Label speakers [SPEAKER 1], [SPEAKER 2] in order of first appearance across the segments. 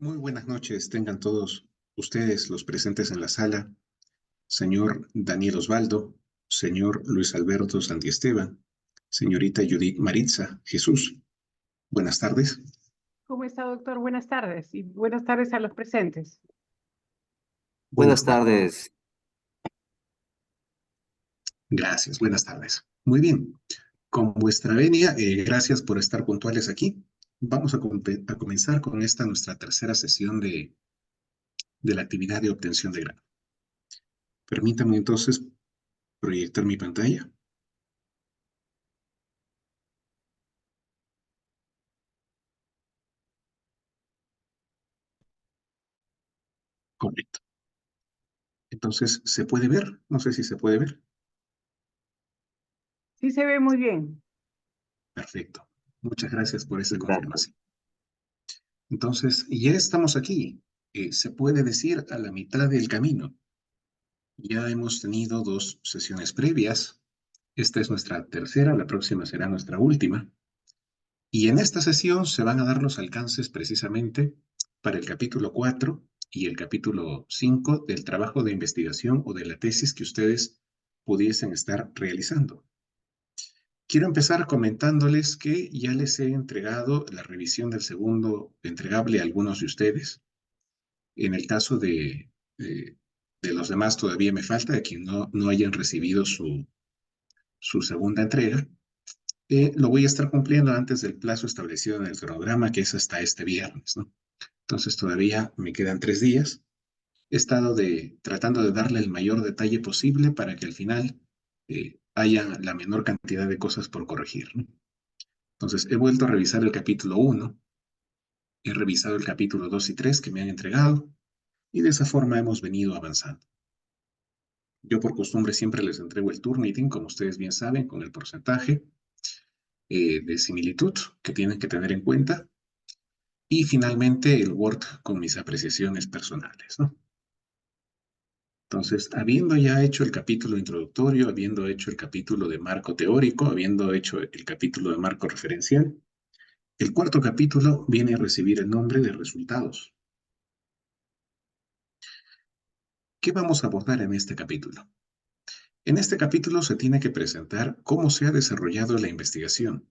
[SPEAKER 1] Muy buenas noches, tengan todos ustedes los presentes en la sala, señor Daniel Osvaldo, señor Luis Alberto Santiesteban, señorita Judith Maritza Jesús. Buenas tardes.
[SPEAKER 2] ¿Cómo está, doctor? Buenas tardes y buenas tardes a los presentes.
[SPEAKER 1] Buenas
[SPEAKER 3] Buenas
[SPEAKER 1] tardes.
[SPEAKER 3] tardes.
[SPEAKER 1] Gracias, buenas tardes. Muy bien, con vuestra venia, gracias por estar puntuales aquí. Vamos a comenzar con esta nuestra tercera sesión de la actividad de obtención de grado. Permítanme entonces proyectar mi pantalla. Correcto. Entonces, ¿se puede ver? No sé si se puede ver.
[SPEAKER 2] Sí se ve muy bien.
[SPEAKER 1] Perfecto. Muchas gracias por esa
[SPEAKER 3] Gracias.
[SPEAKER 1] confirmación. Entonces, ya estamos aquí. Se puede decir a la mitad del camino. Ya hemos tenido 2 sesiones previas. Esta es nuestra tercera, la próxima será nuestra última. Y en esta sesión se van a dar los alcances precisamente para el capítulo 4 y el capítulo 5 del trabajo de investigación o de la tesis que ustedes pudiesen estar realizando. Quiero empezar comentándoles que ya les he entregado la revisión del segundo entregable a algunos de ustedes. En el caso de los demás todavía me falta, de quien no hayan recibido su segunda entrega. Lo voy a estar cumpliendo antes del plazo establecido en el cronograma, que es hasta este viernes, ¿no? Entonces todavía me quedan 3 días. He estado tratando de darle el mayor detalle posible para que al final haya la menor cantidad de cosas por corregir, ¿no? Entonces, he vuelto a revisar el capítulo 1, he revisado el capítulo 2 y 3 que me han entregado, y de esa forma hemos venido avanzando. Yo por costumbre siempre les entrego el Turnitin, como ustedes bien saben, con el porcentaje de similitud que tienen que tener en cuenta, y finalmente el Word con mis apreciaciones personales, ¿no? Entonces, habiendo ya hecho el capítulo introductorio, habiendo hecho el capítulo de marco teórico, habiendo hecho el capítulo de marco referencial, el cuarto capítulo viene a recibir el nombre de resultados. ¿Qué vamos a abordar en este capítulo? En este capítulo se tiene que presentar cómo se ha desarrollado la investigación,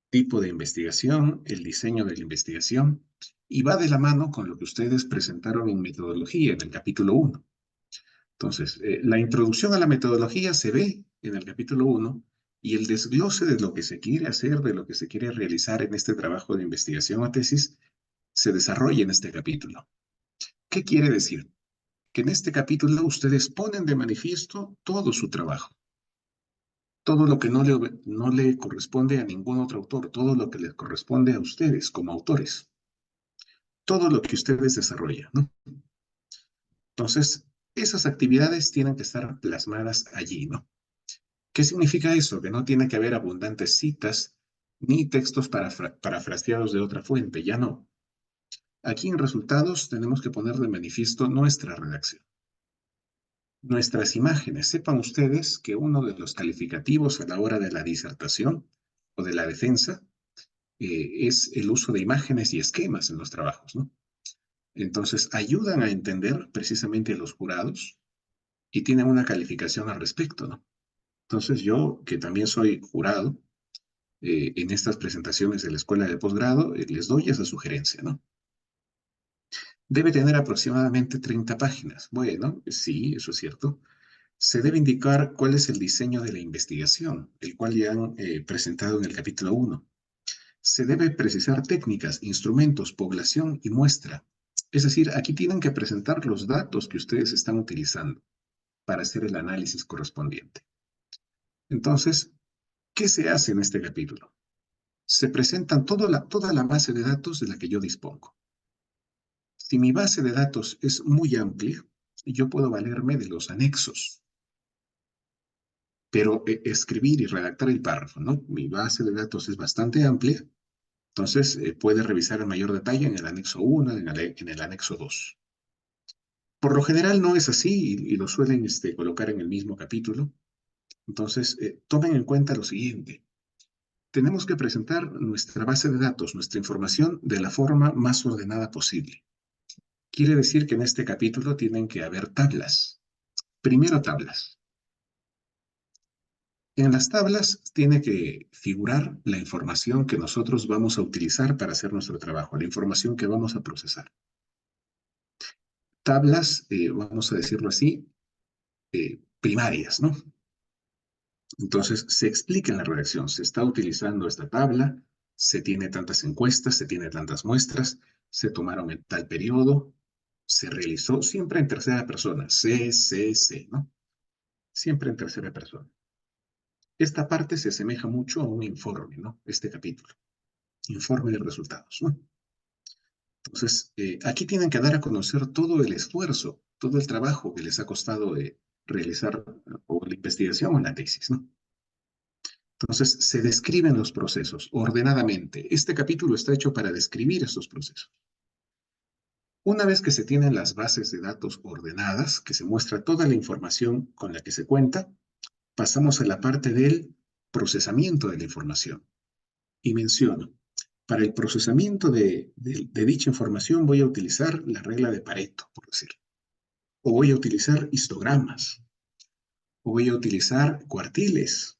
[SPEAKER 1] tipo de investigación, el diseño de la investigación, y va de la mano con lo que ustedes presentaron en metodología en el capítulo 1. Entonces, la introducción a la metodología se ve en el capítulo 1 y el desglose de lo que se quiere hacer, de lo que se quiere realizar en este trabajo de investigación o tesis, se desarrolla en este capítulo. ¿Qué quiere decir? Que en este capítulo ustedes ponen de manifiesto todo su trabajo. Todo lo que no le corresponde a ningún otro autor, todo lo que les corresponde a ustedes como autores. Todo lo que ustedes desarrollan, ¿no? Entonces, esas actividades tienen que estar plasmadas allí, ¿no? ¿Qué significa eso? Que no tiene que haber abundantes citas ni textos parafraseados de otra fuente, ya no. Aquí en resultados tenemos que poner de manifiesto nuestra redacción. Nuestras imágenes. Sepan ustedes que uno de los calificativos a la hora de la disertación o de la defensa es el uso de imágenes y esquemas en los trabajos, ¿no? Entonces, ayudan a entender precisamente a los jurados y tienen una calificación al respecto, ¿no? Entonces, yo, que también soy jurado, en estas presentaciones de la escuela de posgrado, les doy esa sugerencia, ¿no? Debe tener aproximadamente 30 páginas. Bueno, sí, eso es cierto. Se debe indicar cuál es el diseño de la investigación, el cual ya han presentado en el capítulo 1. Se debe precisar técnicas, instrumentos, población y muestra. Es decir, aquí tienen que presentar los datos que ustedes están utilizando para hacer el análisis correspondiente. Entonces, ¿qué se hace en este capítulo? Se presentan toda la base de datos de la que yo dispongo. Si mi base de datos es muy amplia, yo puedo valerme de los anexos. Pero escribir y redactar el párrafo, ¿no? Mi base de datos es bastante amplia, entonces puede revisar en mayor detalle en el anexo 1, en el anexo 2. Por lo general no es así y lo suelen colocar en el mismo capítulo. Entonces, tomen en cuenta lo siguiente. Tenemos que presentar nuestra base de datos, nuestra información, de la forma más ordenada posible. Quiere decir que en este capítulo tienen que haber tablas. Primero, tablas. En las tablas tiene que figurar la información que nosotros vamos a utilizar para hacer nuestro trabajo, la información que vamos a procesar. Tablas, vamos a decirlo así, primarias, ¿no? Entonces, se explica en la redacción, se está utilizando esta tabla, se tiene tantas encuestas, se tiene tantas muestras, se tomaron en tal periodo, se realizó siempre en tercera persona, se, ¿no? Siempre en tercera persona. Esta parte se asemeja mucho a un informe, ¿no? Este capítulo, informe de resultados, ¿no? Entonces, aquí tienen que dar a conocer todo el esfuerzo, todo el trabajo que les ha costado realizar o la investigación o la tesis, ¿no? Entonces, se describen los procesos ordenadamente. Este capítulo está hecho para describir estos procesos. Una vez que se tienen las bases de datos ordenadas, que se muestra toda la información con la que se cuenta, pasamos a la parte del procesamiento de la información. Y menciono, para el procesamiento de dicha información voy a utilizar la regla de Pareto, por decirlo. O voy a utilizar histogramas. O voy a utilizar cuartiles.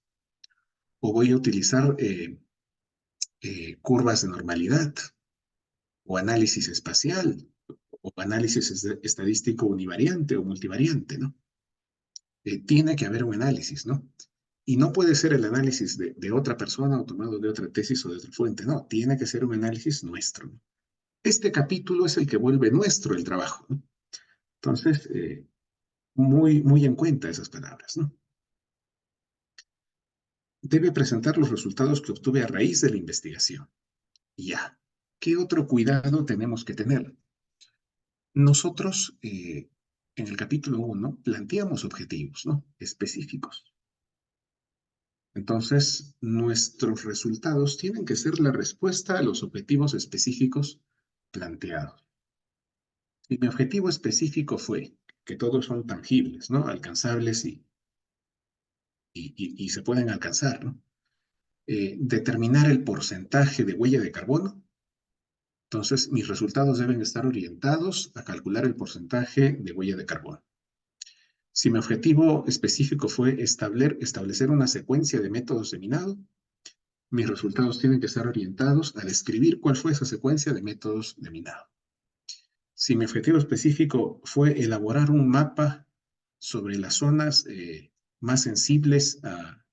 [SPEAKER 1] O voy a utilizar curvas de normalidad. O análisis espacial. O análisis estadístico univariante o multivariante, ¿no? Tiene que haber un análisis, ¿no? Y no puede ser el análisis de otra persona o tomado de otra tesis o de otra fuente, no, tiene que ser un análisis nuestro, ¿no? Este capítulo es el que vuelve nuestro el trabajo, ¿no? Entonces, muy en cuenta esas palabras, ¿no? Debe presentar los resultados que obtuve a raíz de la investigación. Ya. ¿Qué otro cuidado tenemos que tener? Nosotros, en el capítulo 1, planteamos objetivos, ¿no? Específicos. Entonces, nuestros resultados tienen que ser la respuesta a los objetivos específicos planteados. Y mi objetivo específico fue que todos son tangibles, ¿no? Alcanzables y se pueden alcanzar, ¿no? Determinar el porcentaje de huella de carbono. Entonces, mis resultados deben estar orientados a calcular el porcentaje de huella de carbono. Si mi objetivo específico fue establecer una secuencia de métodos de minado, mis resultados tienen que estar orientados a describir cuál fue esa secuencia de métodos de minado. Si mi objetivo específico fue elaborar un mapa sobre las zonas más sensibles a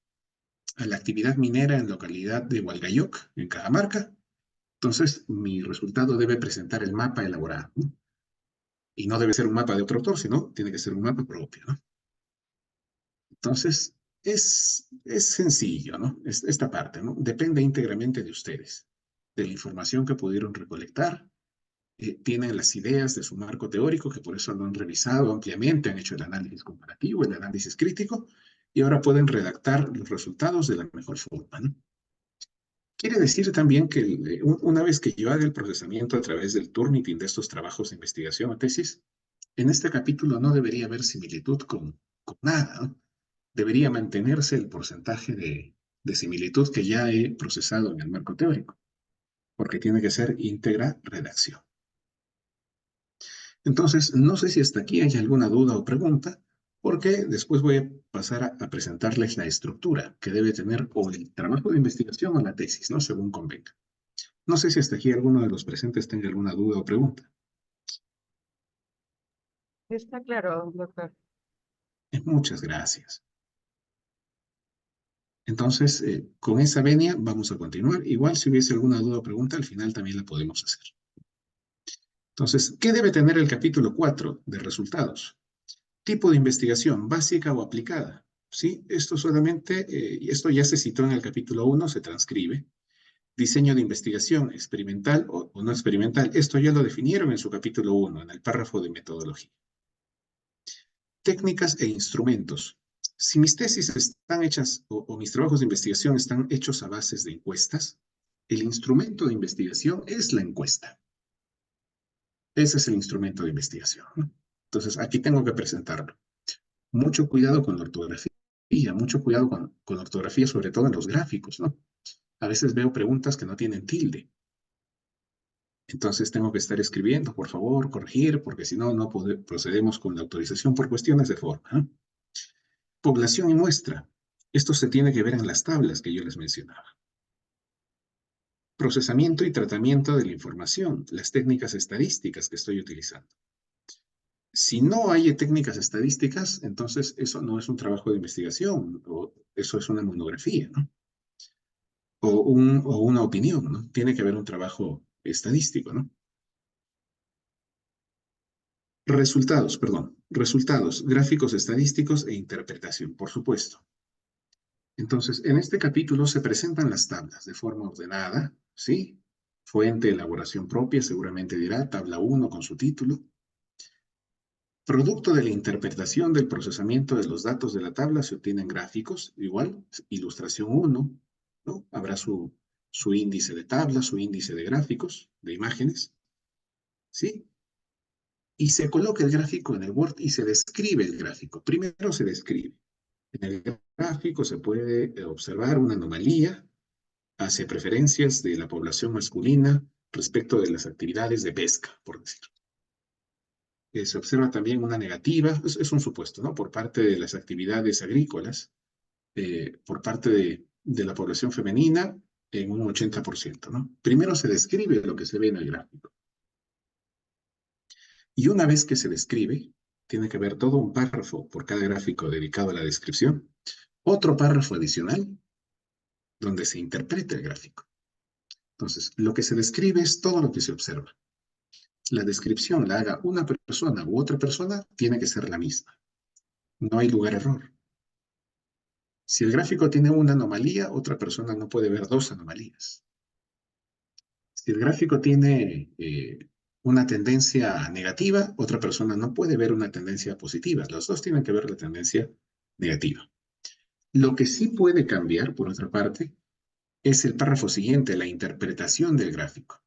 [SPEAKER 1] la actividad minera en la localidad de Hualgayoc, en Cajamarca, entonces mi resultado debe presentar el mapa elaborado, ¿no? Y no debe ser un mapa de otro autor, sino tiene que ser un mapa propio, ¿no? Entonces, es sencillo, ¿no? Esta parte, ¿no? Depende íntegramente de ustedes, de la información que pudieron recolectar. Tienen las ideas de su marco teórico, que por eso lo han revisado ampliamente, han hecho el análisis comparativo, el análisis crítico, y ahora pueden redactar los resultados de la mejor forma, ¿no? Quiere decir también que una vez que yo haga el procesamiento a través del Turnitin de estos trabajos de investigación o tesis, en este capítulo no debería haber similitud con nada, ¿no? Debería mantenerse el porcentaje de similitud que ya he procesado en el marco teórico, porque tiene que ser íntegra redacción. Entonces, no sé si hasta aquí hay alguna duda o pregunta, porque después voy a pasar a presentarles la estructura que debe tener o el trabajo de investigación o la tesis, ¿no? Según convenga. No sé si hasta aquí alguno de los presentes tenga alguna duda o pregunta.
[SPEAKER 2] Está claro, doctor.
[SPEAKER 1] Muchas gracias. Entonces, con esa venia vamos a continuar. Igual si hubiese alguna duda o pregunta, al final también la podemos hacer. Entonces, ¿qué debe tener el capítulo 4 de resultados? Tipo de investigación, básica o aplicada. ¿Sí? Esto solamente, esto ya se citó en el capítulo 1, se transcribe. Diseño de investigación, experimental o no experimental. Esto ya lo definieron en su capítulo 1, en el párrafo de metodología. Técnicas e instrumentos. Si mis tesis están hechas o mis trabajos de investigación están hechos a bases de encuestas, el instrumento de investigación es la encuesta. Ese es el instrumento de investigación, ¿no? Entonces, aquí tengo que presentarlo. Mucho cuidado con la ortografía, mucho cuidado con la ortografía, sobre todo en los gráficos, ¿no? A veces veo preguntas que no tienen tilde. Entonces tengo que estar escribiendo, por favor, corregir, porque si no, no procedemos con la autorización por cuestiones de forma, ¿no? Población y muestra. Esto se tiene que ver en las tablas que yo les mencionaba. Procesamiento y tratamiento de la información, las técnicas estadísticas que estoy utilizando. Si no hay técnicas estadísticas, entonces eso no es un trabajo de investigación, o eso es una monografía, ¿no? O una opinión, ¿no? Tiene que haber un trabajo estadístico, ¿no? Resultados, perdón. Resultados, gráficos estadísticos e interpretación, por supuesto. Entonces, en este capítulo se presentan las tablas de forma ordenada, ¿sí? Fuente, elaboración propia, seguramente dirá, tabla 1 con su título. Producto de la interpretación del procesamiento de los datos de la tabla se obtienen gráficos, igual, ilustración 1, ¿no? Habrá su índice de tabla, su índice de gráficos, de imágenes, ¿sí? Y se coloca el gráfico en el Word y se describe el gráfico. Primero se describe. En el gráfico se puede observar una anomalía hacia preferencias de la población masculina respecto de las actividades de pesca, por decir. Se observa también una negativa, es un supuesto, ¿no? Por parte de las actividades agrícolas, por parte de la población femenina, en un 80%, ¿no? Primero se describe lo que se ve en el gráfico. Y una vez que se describe, tiene que haber todo un párrafo por cada gráfico dedicado a la descripción, otro párrafo adicional donde se interpreta el gráfico. Entonces, lo que se describe es todo lo que se observa. La descripción la haga una persona u otra persona, tiene que ser la misma. No hay lugar a error. Si el gráfico tiene una anomalía, otra persona no puede ver dos anomalías. Si el gráfico tiene una tendencia negativa, otra persona no puede ver una tendencia positiva. Los dos tienen que ver la tendencia negativa. Lo que sí puede cambiar, por otra parte, es el párrafo siguiente, la interpretación del gráfico.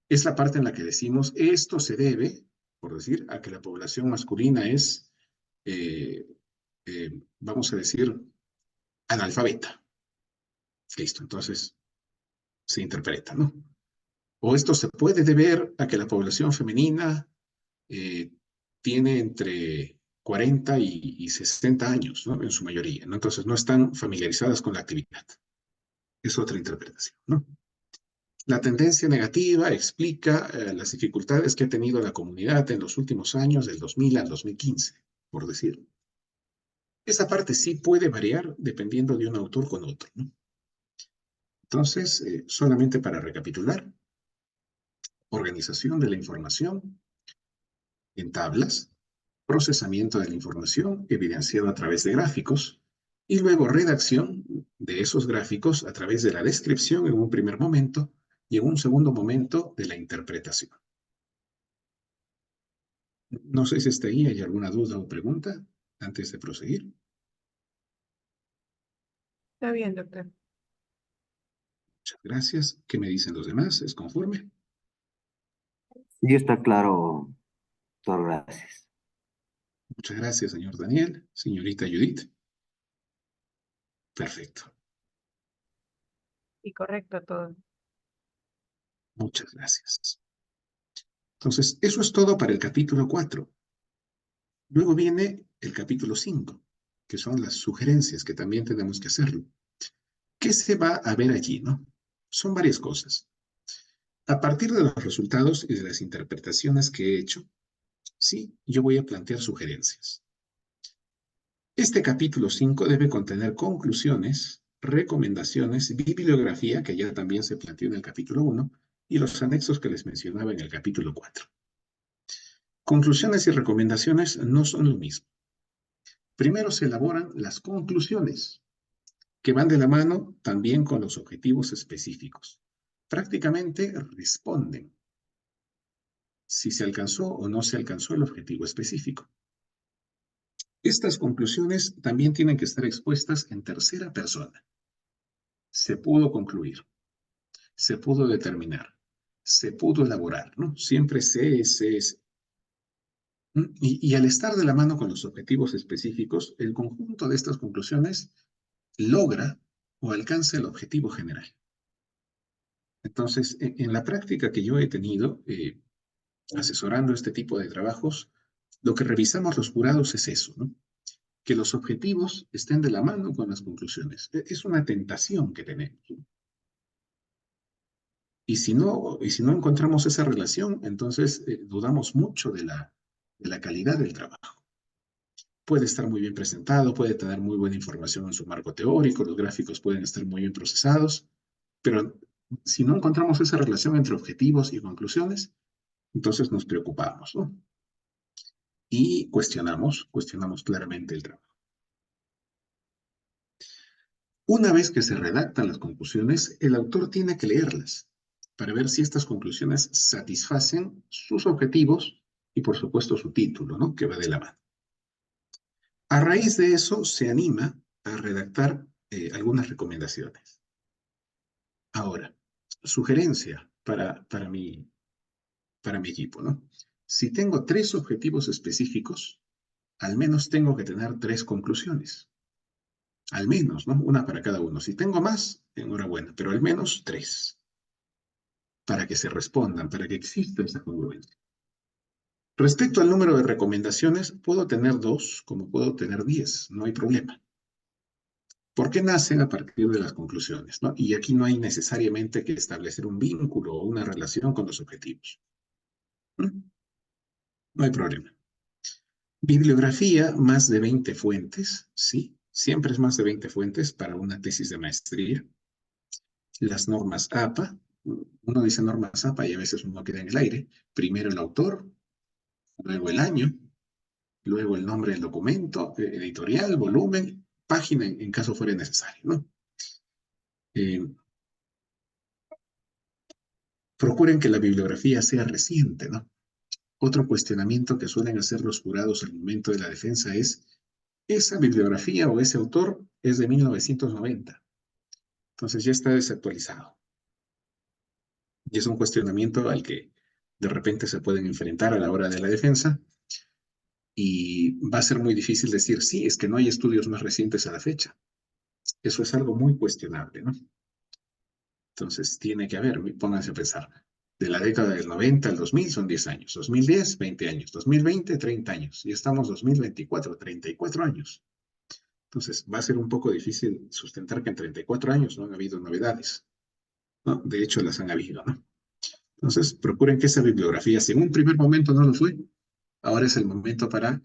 [SPEAKER 1] Es la parte en la que decimos, esto se debe, por decir, a que la población masculina es, eh, vamos a decir, analfabeta. Listo, entonces se interpreta, ¿no? O esto se puede deber a que la población femenina eh, tiene entre 40 y 60 años, ¿no? En su mayoría, ¿no? Entonces no están familiarizadas con la actividad. Es otra interpretación, ¿no? La tendencia negativa explica las dificultades que ha tenido la comunidad en los últimos años, del 2000 al 2015, por decirlo. Esa parte sí puede variar dependiendo de un autor con otro, ¿no? Entonces, solamente para recapitular, organización de la información en tablas, procesamiento de la información evidenciado a través de gráficos, y luego redacción de esos gráficos a través de la descripción en un primer momento y en un segundo momento de la interpretación. No sé si hasta ahí hay alguna duda o pregunta antes de proseguir.
[SPEAKER 2] Está bien, doctor.
[SPEAKER 1] Muchas gracias. ¿Qué me dicen los demás? ¿Es conforme?
[SPEAKER 3] Sí, está claro, doctor, gracias.
[SPEAKER 1] Muchas gracias, señor Daniel. Señorita Judith. Perfecto.
[SPEAKER 2] Y correcto todo.
[SPEAKER 1] Muchas gracias. Entonces, eso es todo para el capítulo 4. Luego viene el capítulo 5, que son las sugerencias que también tenemos que hacerlo. ¿Qué se va a ver allí, no? Son varias cosas. A partir de los resultados y de las interpretaciones que he hecho, sí, yo voy a plantear sugerencias. Este capítulo 5 debe contener conclusiones, recomendaciones, bibliografía, que ya también se planteó en el capítulo 1, y los anexos que les mencionaba en el capítulo 4. Conclusiones y recomendaciones no son lo mismo. Primero se elaboran las conclusiones, que van de la mano también con los objetivos específicos. Prácticamente responden si se alcanzó o no se alcanzó el objetivo específico. Estas conclusiones también tienen que estar expuestas en tercera persona. Se pudo concluir, se pudo determinar, se pudo elaborar, ¿no? Siempre se. Y al estar de la mano con los objetivos específicos, el conjunto de estas conclusiones logra o alcanza el objetivo general. Entonces, en la práctica que yo he tenido, asesorando este tipo de trabajos, lo que revisamos los jurados es eso, ¿no? Que los objetivos estén de la mano con las conclusiones. Es una tentación que tenemos, ¿no? Y si no encontramos esa relación, entonces dudamos mucho de la calidad del trabajo. Puede estar muy bien presentado, puede tener muy buena información en su marco teórico, los gráficos pueden estar muy bien procesados, pero si no encontramos esa relación entre objetivos y conclusiones, entonces nos preocupamos, ¿no? Y cuestionamos claramente el trabajo. Una vez que se redactan las conclusiones, el autor tiene que leerlas para ver si estas conclusiones satisfacen sus objetivos y, por supuesto, su título, ¿no? Que va de la mano. A raíz de eso, se anima a redactar algunas recomendaciones. Ahora, sugerencia para mi equipo, ¿no? Si tengo 3 objetivos específicos, al menos tengo que tener 3 conclusiones. Al menos, ¿no? Una para cada uno. Si tengo más, enhorabuena, pero al menos 3 para que se respondan, para que exista esa congruencia. Respecto al número de recomendaciones, puedo tener 2 como puedo tener 10, no hay problema. Porque nacen a partir de las conclusiones, ¿no? Y aquí no hay necesariamente que establecer un vínculo o una relación con los objetivos. ¿Mm? No hay problema. Bibliografía, más de 20 fuentes, sí. Siempre es más de 20 fuentes para una tesis de maestría. Las normas APA, uno dice normas APA y a veces uno queda en el aire. Primero el autor, luego el año, luego el nombre del documento, editorial, volumen, página en caso fuera necesario, ¿no? Procuren que la bibliografía sea reciente, ¿no? Otro cuestionamiento que suelen hacer los jurados al momento de la defensa es, esa bibliografía o ese autor es de 1990, entonces ya está desactualizado. Y es un cuestionamiento al que de repente se pueden enfrentar a la hora de la defensa y va a ser muy difícil decir, sí, es que no hay estudios más recientes a la fecha. Eso es algo muy cuestionable, ¿no? Entonces tiene que haber, pónganse a pensar, de la década del 90 al 2000 son 10 años, 2010, 20 años, 2020, 30 años, y estamos 2024, 34 años. Entonces va a ser un poco difícil sustentar que en 34 años no han habido novedades, ¿no? De hecho, las han habido, ¿no? Entonces, procuren que esa bibliografía, si en un primer momento no lo fue, ahora es el momento para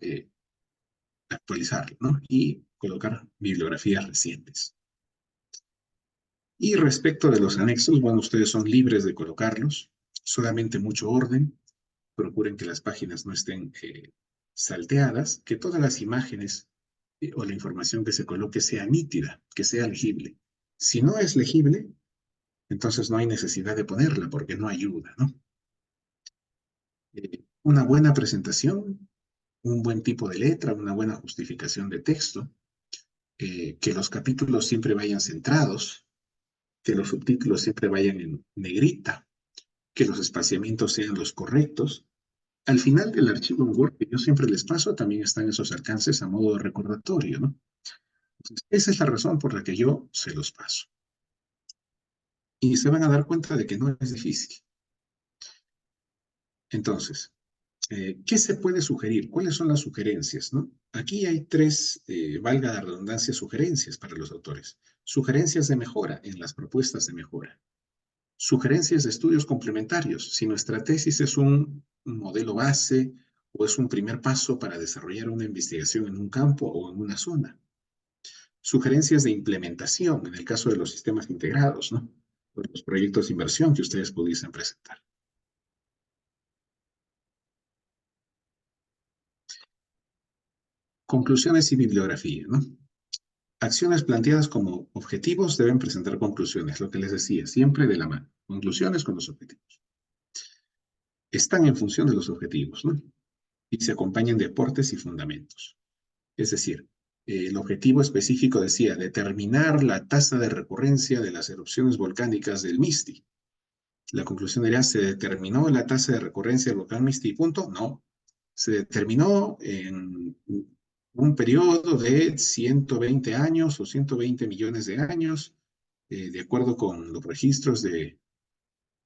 [SPEAKER 1] actualizarlo, ¿no? Y colocar bibliografías recientes. Y respecto de los anexos, bueno, ustedes son libres de colocarlos, solamente mucho orden, procuren que las páginas no estén salteadas, que todas las imágenes o la información que se coloque sea nítida, que sea legible. Si no es legible, entonces no hay necesidad de ponerla porque no ayuda, ¿no? Una buena presentación, un buen tipo de letra, una buena justificación de texto, que los capítulos siempre vayan centrados, que los subtítulos siempre vayan en negrita, que los espaciamientos sean los correctos. Al final del archivo en Word que yo siempre les paso, también están esos alcances a modo de recordatorio, ¿no? Entonces, esa es la razón por la que yo se los paso. Y se van a dar cuenta de que no es difícil. Entonces, ¿qué se puede sugerir? ¿Cuáles son las sugerencias, no? Aquí hay 3, valga la redundancia, sugerencias para los autores. Sugerencias de mejora en las propuestas de mejora. Sugerencias de estudios complementarios. Si nuestra tesis es un modelo base o es un primer paso para desarrollar una investigación en un campo o en una zona. Sugerencias de implementación, en el caso de los sistemas integrados, ¿no? O los proyectos de inversión que ustedes pudiesen presentar. Conclusiones y bibliografía, ¿no? Acciones planteadas como objetivos deben presentar conclusiones, lo que les decía, siempre de la mano. Conclusiones con los objetivos. Están en función de los objetivos, ¿no? Y se acompañan de aportes y fundamentos. Es decir, el objetivo específico decía determinar la tasa de recurrencia de las erupciones volcánicas del Misti. La conclusión era, ¿se determinó la tasa de recurrencia del volcán Misti? Punto. No. Se determinó en un periodo de 120 años o 120 millones de años, de acuerdo con los registros de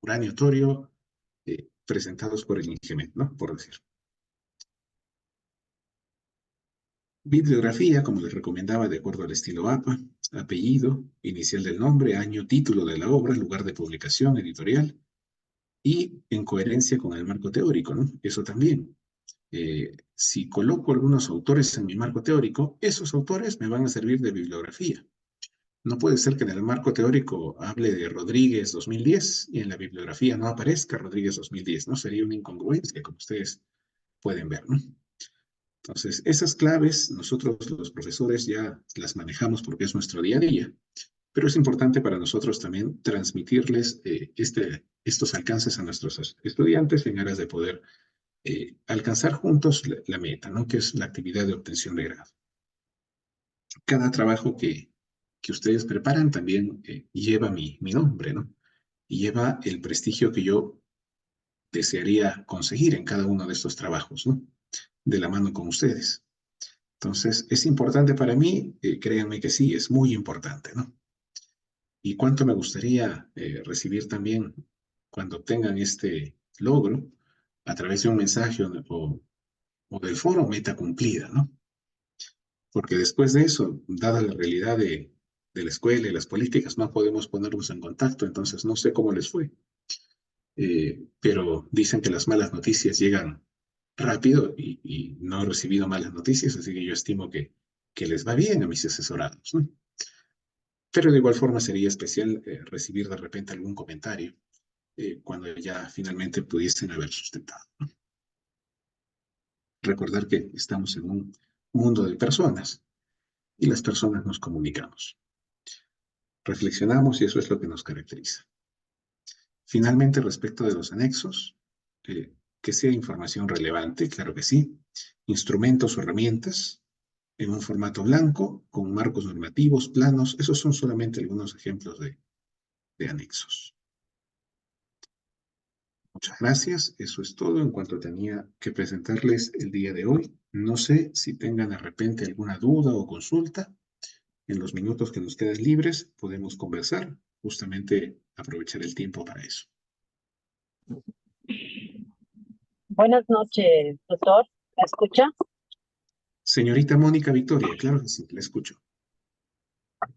[SPEAKER 1] uranio, torio, presentados por el INGEMET, ¿no? Por decir. Bibliografía, como les recomendaba, de acuerdo al estilo APA, apellido, inicial del nombre, año, título de la obra, lugar de publicación, editorial, y en coherencia con el marco teórico, ¿no? Eso también. Si coloco algunos autores en mi marco teórico, esos autores me van a servir de bibliografía. No puede ser que en el marco teórico hable de Rodríguez 2010 y en la bibliografía no aparezca Rodríguez 2010, ¿no? Sería una incongruencia, como ustedes pueden ver, ¿no? Entonces, esas claves nosotros los profesores ya las manejamos porque es nuestro día a día, pero es importante para nosotros también transmitirles estos alcances a nuestros estudiantes en aras de poder alcanzar juntos la meta, ¿no? Que es la actividad de obtención de grado. Cada trabajo que ustedes preparan también lleva mi nombre, ¿no? Y lleva el prestigio que yo desearía conseguir en cada uno de estos trabajos, ¿no? De la mano con ustedes. Entonces, es importante para mí, créanme que sí, es muy importante, ¿no? Y cuánto me gustaría recibir también cuando obtengan este logro a través de un mensaje o del foro meta cumplida, ¿no? Porque después de eso, dada la realidad de la escuela y las políticas, no podemos ponernos en contacto, entonces no sé cómo les fue. Pero dicen que las malas noticias llegan rápido y no he recibido malas noticias, así que yo estimo que les va bien a mis asesorados, ¿no? Pero de igual forma sería especial recibir de repente algún comentario cuando ya finalmente pudiesen haber sustentado. Recordar que estamos en un mundo de personas y las personas nos comunicamos. Reflexionamos y eso es lo que nos caracteriza. Finalmente, respecto de los anexos, que sea información relevante, claro que sí, instrumentos o herramientas en un formato blanco, con marcos normativos, planos, esos son solamente algunos ejemplos de anexos. Muchas gracias, eso es todo en cuanto tenía que presentarles el día de hoy. No sé si tengan de repente alguna duda o consulta. En los minutos que nos quedan libres podemos conversar, justamente aprovechar el tiempo para eso.
[SPEAKER 4] Buenas noches, doctor. ¿Me escucha?
[SPEAKER 1] Señorita Mónica Victoria, claro que sí, la escucho.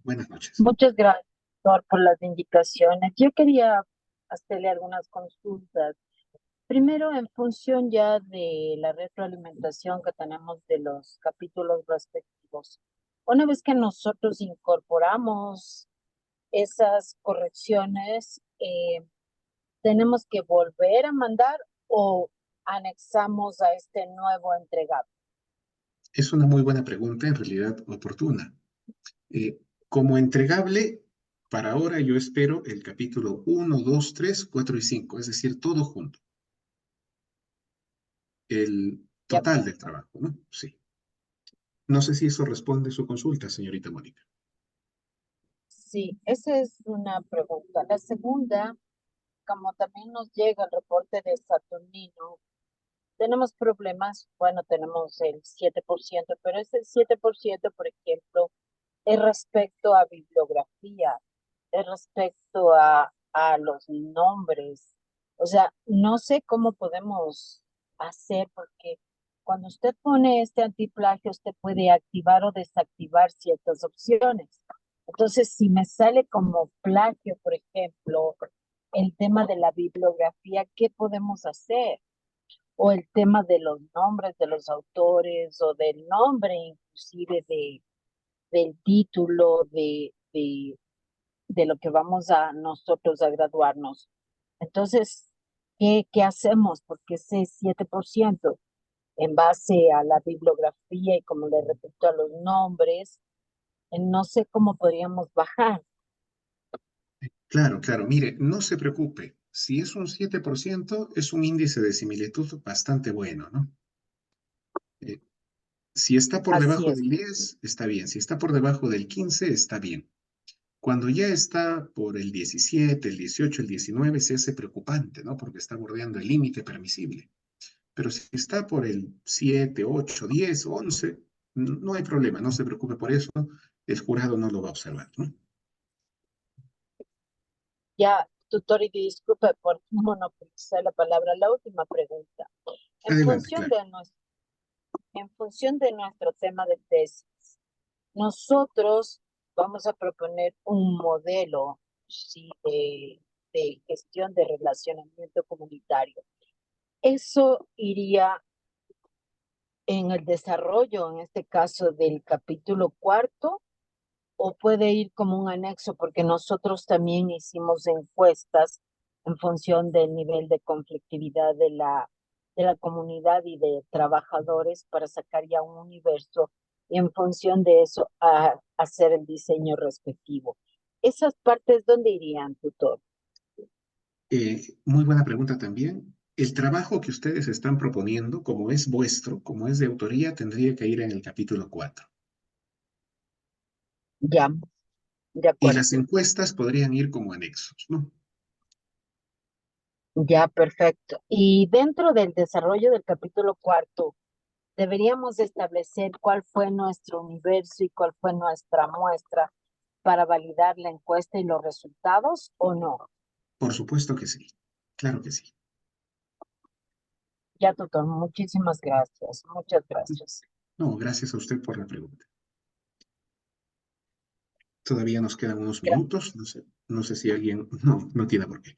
[SPEAKER 1] Buenas noches.
[SPEAKER 4] Muchas gracias, doctor, por las indicaciones. Yo quería hacerle algunas consultas. Primero, en función ya de la retroalimentación que tenemos de los capítulos respectivos. Una vez que nosotros incorporamos esas correcciones, ¿tenemos que volver a mandar o anexamos a este nuevo entregado?
[SPEAKER 1] Es una muy buena pregunta, en realidad oportuna. Como entregable, para ahora yo espero el capítulo 1, 2, 3, 4 y 5, es decir, todo junto. El
[SPEAKER 4] Ya.
[SPEAKER 1] total del trabajo, ¿no? Sí. No sé si eso responde a su consulta, señorita Mónica.
[SPEAKER 4] Sí, esa es una pregunta. La segunda, como también nos llega el reporte de Saturnino, tenemos problemas, bueno, tenemos el 7%, pero ese 7%, por ejemplo, es respecto a bibliografía, es respecto a los nombres. O sea, no sé cómo podemos hacer, porque cuando usted pone este antiplagio, usted puede activar o desactivar ciertas opciones. Entonces, si me sale como plagio, por ejemplo, el tema de la bibliografía, ¿qué podemos hacer? O el tema de los nombres de los autores o del nombre inclusive del título de lo que vamos a nosotros a graduarnos. Entonces, ¿qué hacemos? Porque ese 7% en base a la bibliografía y como le repito a los nombres, no sé cómo podríamos bajar.
[SPEAKER 1] Claro, claro. Mire, no se preocupe. Si es un 7%, es un índice de similitud bastante bueno, ¿no? Eh, si está por
[SPEAKER 4] Así
[SPEAKER 1] debajo
[SPEAKER 4] es.
[SPEAKER 1] del 10, está bien. Si está por debajo del 15, está bien. Cuando ya está por el 17, el 18, el 19, se hace preocupante, ¿no? Porque está bordeando el límite permisible. Pero si está por el 7, 8, 10, 11, no hay problema, no se preocupe por eso. El jurado no lo va a observar, ¿no?
[SPEAKER 4] Ya, tutor, y disculpe por monopolizar la palabra, la última pregunta. En
[SPEAKER 1] Adelante,
[SPEAKER 4] función
[SPEAKER 1] claro.
[SPEAKER 4] de en función de nuestro tema de tesis, nosotros vamos a proponer un modelo, sí, de gestión de relacionamiento comunitario. Eso iría en el desarrollo, en este caso, del capítulo cuarto, o puede ir como un anexo, porque nosotros también hicimos encuestas en función del nivel de conflictividad de la comunidad y de trabajadores para sacar ya un universo y en función de eso hacer el diseño respectivo. ¿Esas partes dónde irían, tutor?
[SPEAKER 1] Muy buena pregunta también. El trabajo que ustedes están proponiendo, como es vuestro, como es de autoría, tendría que ir en el capítulo 4.
[SPEAKER 4] Ya, de
[SPEAKER 1] Y
[SPEAKER 4] acuerdo.
[SPEAKER 1] las encuestas podrían ir como anexos, ¿no?
[SPEAKER 4] Ya, perfecto. Y dentro del desarrollo del capítulo cuarto, deberíamos establecer cuál fue nuestro universo y cuál fue nuestra muestra para validar la encuesta y los resultados, ¿o no?
[SPEAKER 1] Por supuesto que sí. Claro que sí.
[SPEAKER 4] Ya, doctor, muchísimas gracias. Muchas gracias.
[SPEAKER 1] No, gracias a usted por la pregunta. Todavía nos quedan unos
[SPEAKER 4] Gra-
[SPEAKER 1] minutos. No sé si alguien, no tiene por qué.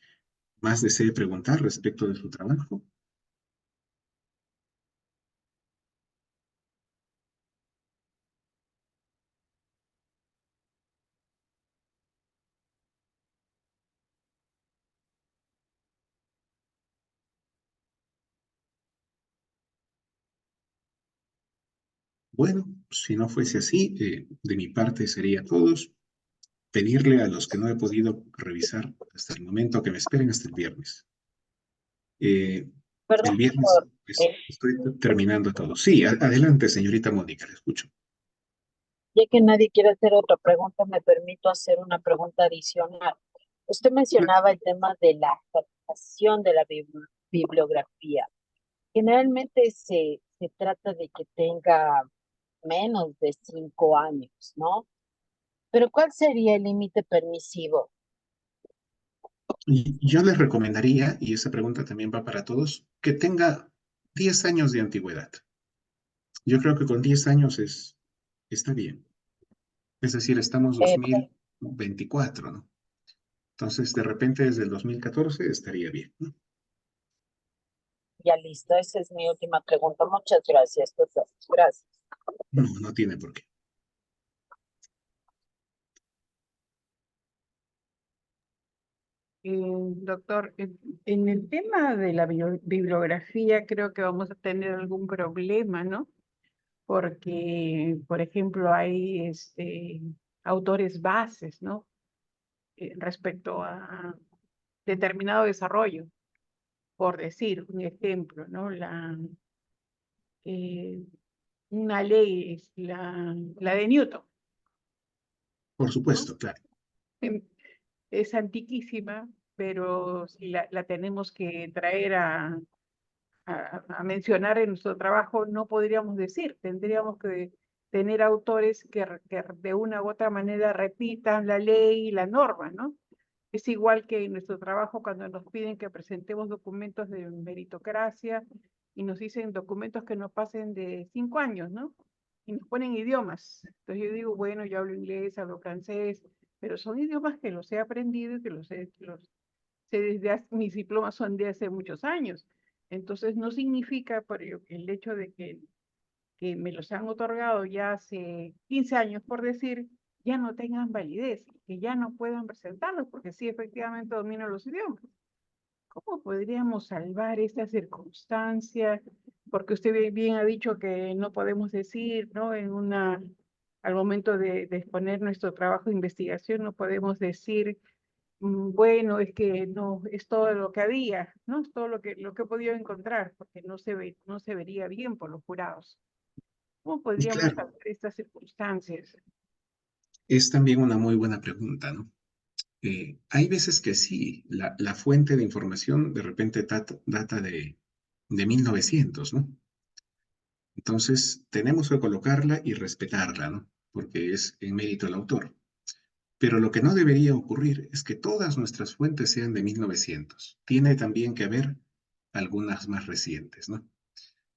[SPEAKER 1] Más desee preguntar respecto de su trabajo. Bueno, si no fuese así, de mi parte sería todos. Pedirle a los que no he podido revisar hasta el momento que me esperen hasta el viernes. Eh,
[SPEAKER 4] Perdón
[SPEAKER 1] el viernes
[SPEAKER 4] por
[SPEAKER 1] estoy
[SPEAKER 4] es-
[SPEAKER 1] terminando todo. Sí, adelante, señorita Mónica, le escucho.
[SPEAKER 4] ya que nadie quiere hacer otra pregunta, me permito hacer una pregunta adicional. Usted mencionaba el tema de la actualización de la bibliografía. Generalmente se trata de que tenga menos de 5 años, ¿no? Pero ¿cuál sería el límite permisivo?
[SPEAKER 1] Y yo les recomendaría, y esa pregunta también va para todos, que tenga 10 años de antigüedad. Yo creo que con 10 años está bien. Es decir, estamos
[SPEAKER 4] Eh,
[SPEAKER 1] 2024, ¿no? Entonces, de repente, desde el 2014 estaría bien, ¿no?
[SPEAKER 4] ya listo, esa es mi última pregunta. Muchas gracias, doctor. Gracias.
[SPEAKER 1] No, no tiene por qué.
[SPEAKER 2] Doctor, en el tema de la bibliografía creo que vamos a tener algún problema, ¿no? Porque, por ejemplo, hay autores bases, ¿no? Respecto a determinado desarrollo, por decir un ejemplo, ¿no? Eh, una ley es la de Newton,
[SPEAKER 1] Por
[SPEAKER 2] ¿no?
[SPEAKER 1] supuesto, claro.
[SPEAKER 2] Es antiquísima, pero si la tenemos que traer a mencionar en nuestro trabajo, no podríamos decir, tendríamos que tener autores que de una u otra manera repitan la ley y la norma, ¿no? Es igual que en nuestro trabajo cuando nos piden que presentemos documentos de meritocracia y nos dicen documentos que no pasen de 5 años, ¿no? Y nos ponen idiomas. Entonces yo digo, bueno, yo hablo inglés, hablo francés, pero son idiomas que los he aprendido y que los sé desde mis diplomas son de hace muchos años. Entonces no significa por el hecho de que me los han otorgado ya hace 15 años, por decir, ya no tengan validez, que ya no puedan presentarlos, porque sí, efectivamente domino los idiomas. ¿Cómo podríamos salvar esta circunstancia? Porque usted bien ha dicho que no podemos decir, ¿no? Al momento de exponer nuestro trabajo de investigación, no podemos decir bueno, es que no, es todo lo que había, ¿no? Es todo lo que he podido encontrar, porque no se vería bien por los jurados. ¿Cómo
[SPEAKER 1] Y
[SPEAKER 2] podríamos
[SPEAKER 1] claro,
[SPEAKER 2] salvar estas circunstancias?
[SPEAKER 1] es también una muy buena pregunta, ¿no? Hay veces que sí, la fuente de información de repente data de 1900, ¿no? Entonces, tenemos que colocarla y respetarla, ¿no? Porque es en mérito del autor. Pero lo que no debería ocurrir es que todas nuestras fuentes sean de 1900. Tiene también que haber algunas más recientes, ¿no?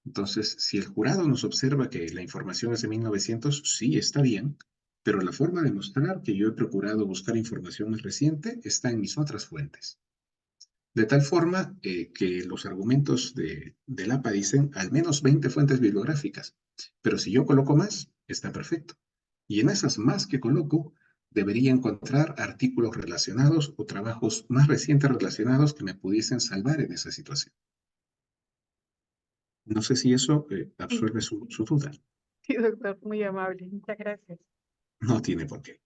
[SPEAKER 1] Entonces, si el jurado nos observa que la información es de 1900, sí, está bien, pero la forma de mostrar que yo he procurado buscar información más reciente está en mis otras fuentes. De tal forma que los argumentos del APA dicen al menos 20 fuentes bibliográficas, pero si yo coloco más, está perfecto. Y en esas más que coloco, debería encontrar artículos relacionados o trabajos más recientes relacionados que me pudiesen salvar en esa situación. No sé si eso
[SPEAKER 2] Sí,
[SPEAKER 1] absuelve su duda.
[SPEAKER 2] sí, doctor, muy amable. Muchas gracias.
[SPEAKER 1] No tiene por qué.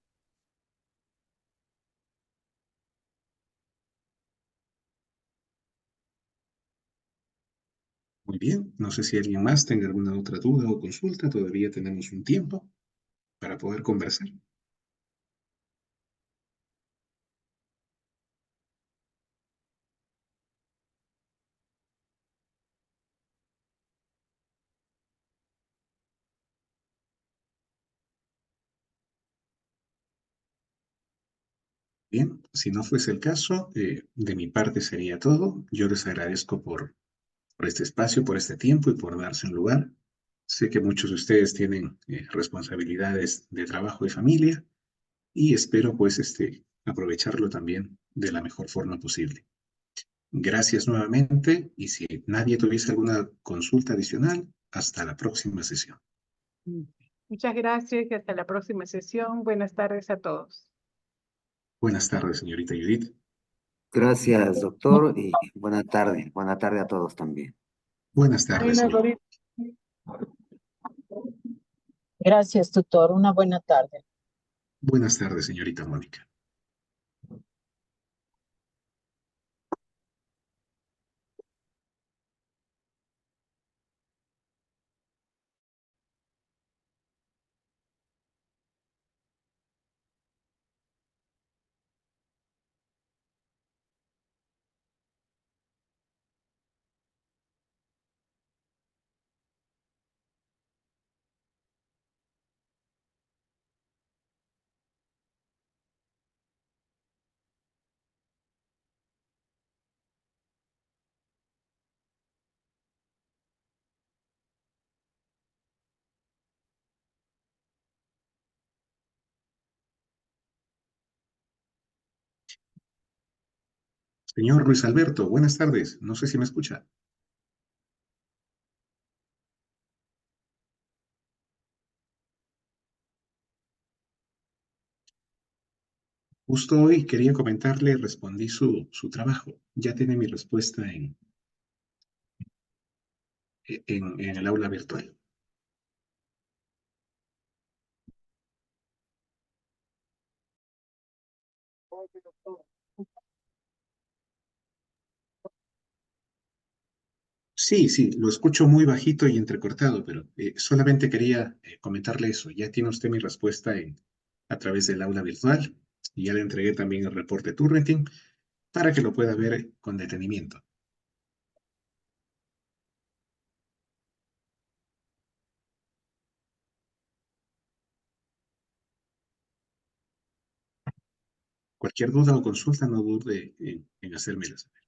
[SPEAKER 1] Muy bien, no sé si alguien más tenga alguna otra duda o consulta. Todavía tenemos un tiempo para poder conversar. Bien, si no fuese el caso, de mi parte sería todo. Yo les agradezco por este espacio, por este tiempo y por darse un lugar. Sé que muchos de ustedes tienen responsabilidades de trabajo y familia y espero pues aprovecharlo también de la mejor forma posible. Gracias nuevamente y si nadie tuviese alguna consulta adicional, hasta la próxima sesión.
[SPEAKER 2] Mm. Muchas gracias y hasta la próxima sesión. Buenas tardes a todos.
[SPEAKER 1] Buenas tardes, señorita Judith.
[SPEAKER 3] Gracias, doctor, y buena tarde. Buena tarde a todos también.
[SPEAKER 1] Buenas tardes,
[SPEAKER 2] Buenas,
[SPEAKER 1] señor.
[SPEAKER 2] Doris.
[SPEAKER 4] Gracias, tutor. Una buena tarde.
[SPEAKER 1] Buenas tardes, señorita Mónica. Señor Luis Alberto, buenas tardes. No sé si me escucha. Justo hoy quería comentarle, respondí su trabajo. Ya tiene mi respuesta en el aula virtual. Sí, sí, lo escucho muy bajito y entrecortado, pero solamente quería comentarle eso. Ya tiene usted mi respuesta a través del aula virtual y ya le entregué también el reporte Turnitin para que lo pueda ver con detenimiento. Cualquier duda o consulta, no dude en hacérmela saber.